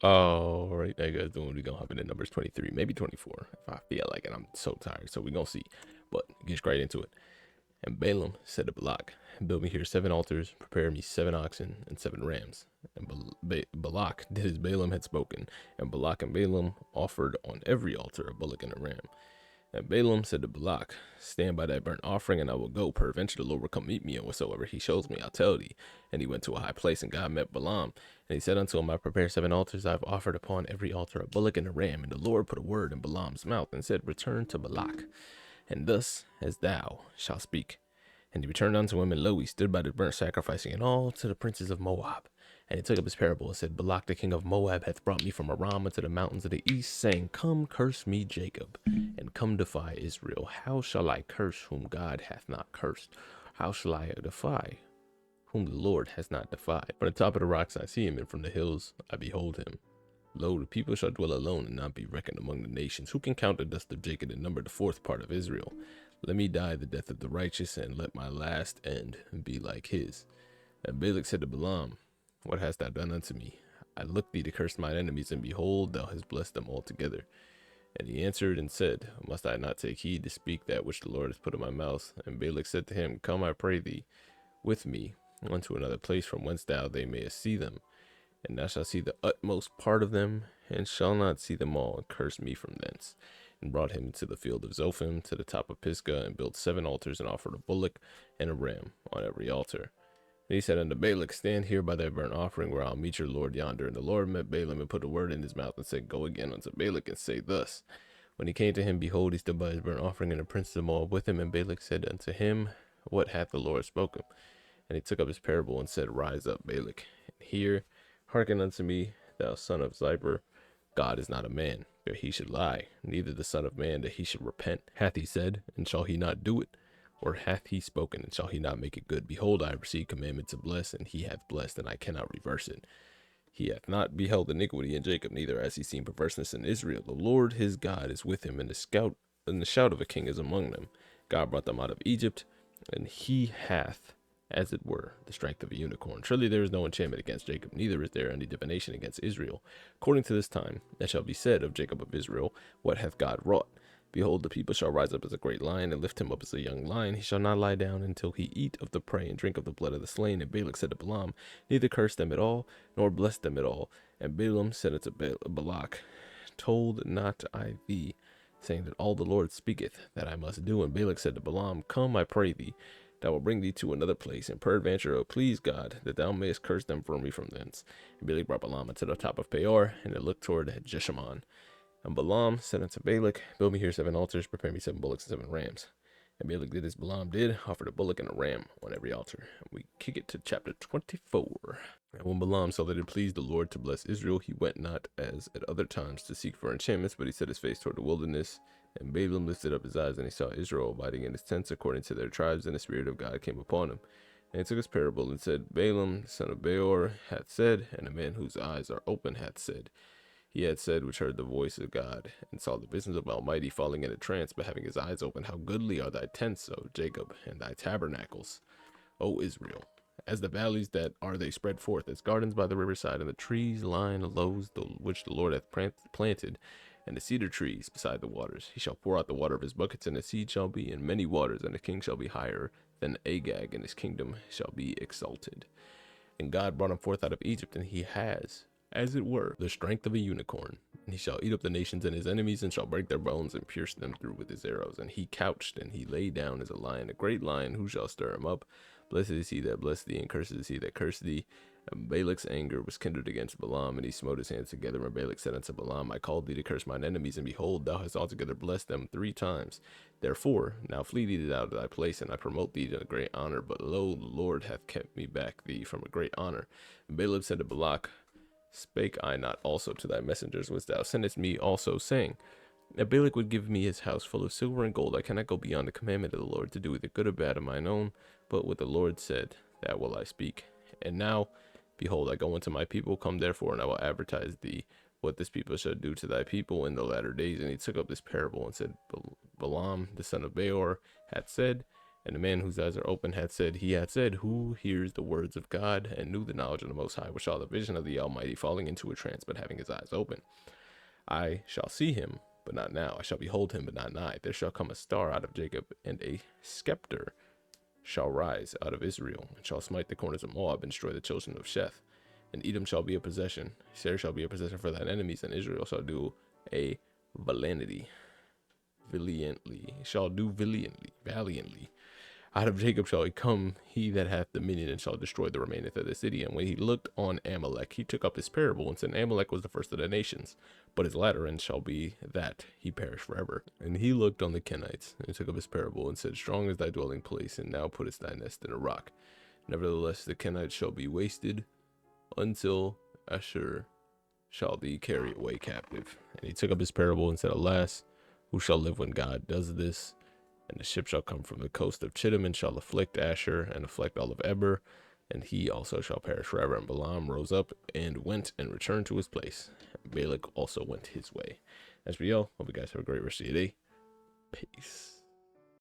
All right, now you guys doing? We gonna hop into Numbers 23, maybe 24, if I feel like it. I'm so tired, so we gonna see. But get straight into it. And Balaam said to Balak, "Build me here 7 altars, prepare me 7 oxen and 7 rams." And Balak did as Balaam had spoken, and Balak and Balaam offered on every altar a bullock and a ram. And Balaam said to Balak, "Stand by thy burnt offering, and I will go. Peradventure the Lord will come meet me, and whatsoever he shows me, I'll tell thee." And he went to a high place, and God met Balaam. And he said unto him, "I prepare 7 altars. I have offered upon every altar a bullock and a ram." And the Lord put a word in Balaam's mouth, and said, "Return to Balak, and thus as thou shalt speak." And he returned unto him, and lo, he stood by the burnt sacrificing and all to the princes of Moab. And he took up his parable and said, "Balak the king of Moab hath brought me from Aram unto the mountains of the east, saying, Come, curse me, Jacob, and come defy Israel. How shall I curse whom God hath not cursed? How shall I defy whom the Lord has not defied? From the top of the rocks I see him, and from the hills I behold him. Lo, the people shall dwell alone and not be reckoned among the nations. Who can count the dust of Jacob and number the fourth part of Israel? Let me die the death of the righteous, and let my last end be like his." And Balak said to Balaam, "What hast thou done unto me? I looked thee to curse mine enemies, and behold, thou hast blessed them altogether." And he answered and said, "Must I not take heed to speak that which the Lord has put in my mouth?" And Balak said to him, "Come, I pray thee, with me unto another place from whence they mayest see them. And thou shalt see the utmost part of them, and shall not see them all, and curse me from thence." And brought him into the field of Zophim, to the top of Pisgah, and built 7 altars, and offered a bullock and a ram on every altar. And he said unto Balak, "Stand here by thy burnt offering, where I'll meet your Lord yonder." And the Lord met Balaam, and put a word in his mouth, and said, "Go again unto Balak, and say thus." When he came to him, behold, he stood by his burnt offering, and the princes of Moab with him. And Balak said unto him, "What hath the Lord spoken?" And he took up his parable, and said, "Rise up, Balak, and hear. Hearken unto me, thou son of Zippor. God is not a man, that he should lie, neither the son of man, that he should repent. Hath he said, and shall he not do it? Or hath he spoken, and shall he not make it good? Behold, I have received commandment to bless, and he hath blessed, and I cannot reverse it. He hath not beheld iniquity in Jacob, neither has he seen perverseness in Israel. The Lord his God is with him, and the shout of a king is among them. God brought them out of Egypt, and he hath, as it were, the strength of a unicorn. Surely there is no enchantment against Jacob, neither is there any divination against Israel. According to this time, it shall be said of Jacob of Israel, What hath God wrought? Behold, the people shall rise up as a great lion, and lift him up as a young lion. He shall not lie down until he eat of the prey and drink of the blood of the slain. And Balak said to Balaam, Neither curse them at all, nor bless them at all. And Balaam said unto Balak, Told not I thee, saying that all the Lord speaketh, that I must do? And Balak said to Balaam, Come, I pray thee, that will bring thee to another place, and peradventure it will please God, that thou mayest curse them for me from thence. And Balak brought Balaam unto the top of Peor, and it looked toward Jeshimon. And Balaam said unto Balak, Build me here 7 altars, prepare me 7 bullocks and 7 rams. And Balak did as Balaam did, offered a bullock and a ram on every altar. And we kick it to chapter 24. And when Balaam saw that it pleased the Lord to bless Israel, he went not as at other times to seek for enchantments, but he set his face toward the wilderness. And Balaam lifted up his eyes, and he saw Israel abiding in his tents according to their tribes, and the Spirit of God came upon him. And he took his parable and said, Balaam, son of Beor, hath said, and a man whose eyes are open hath said. He had said, which heard the voice of God, and saw the visions of Almighty, falling in a trance, but having his eyes open, How goodly are thy tents, O Jacob, and thy tabernacles, O Israel! As the valleys that are they spread forth, as gardens by the riverside, and the trees line lows which the Lord hath planted, and the cedar trees beside the waters. He shall pour out the water of his buckets, and his seed shall be in many waters, and the king shall be higher than Agag, and his kingdom shall be exalted. And God brought him forth out of Egypt, and he has, as it were, the strength of a unicorn. And he shall eat up the nations and his enemies, and shall break their bones and pierce them through with his arrows. And he couched, and he lay down as a lion, a great lion. Who shall stir him up? Blessed is he that blessed thee, and cursed is he that cursed thee. And Balak's anger was kindled against Balaam, and he smote his hands together. And Balak said unto Balaam, I called thee to curse mine enemies, and behold, thou hast altogether blessed them 3 times. Therefore, now flee thee out of thy place, and I promote thee to a great honor. But lo, the Lord hath kept me back thee from a great honor. And Balaam said to Balak, Spake I not also to thy messengers, which thou sendest me also, saying, that Balak would give me his house full of silver and gold? I cannot go beyond the commandment of the Lord to do either good or bad of mine own, but what the Lord said, that will I speak. And now, behold, I go unto my people. Come therefore, and I will advertise thee what this people shall do to thy people in the latter days. And he took up this parable and said, Balaam, the son of Beor, hath said, And the man whose eyes are open had said, who hears the words of God and knew the knowledge of the Most High, which saw the vision of the Almighty, falling into a trance, but having his eyes open. I shall see him, but not now. I shall behold him, but not nigh. There shall come a star out of Jacob, and a scepter shall rise out of Israel, and shall smite the corners of Moab, and destroy the children of Sheth. And Edom shall be a possession. Seir shall be a possession for thine enemies, and Israel shall do a valiantly. Out of Jacob shall he come, he that hath dominion, and shall destroy the remaineth of the city. And when he looked on Amalek, he took up his parable, and said, Amalek was the first of the nations, but his latter end shall be that he perish forever. And he looked on the Kenites, and took up his parable, and said, Strong is thy dwelling place, and now puttest thy nest in a rock. Nevertheless, the Kenites shall be wasted, until Ashur shall thee carry away captive. And he took up his parable, and said, Alas, who shall live when God does this? And the ship shall come from the coast of Chittim, and shall afflict Asher, and afflict all of Eber, and he also shall perish forever. And Balaam rose up, and went, and returned to his place. And Balak also went his way. As we go, hope you guys have a great rest of your day. Peace.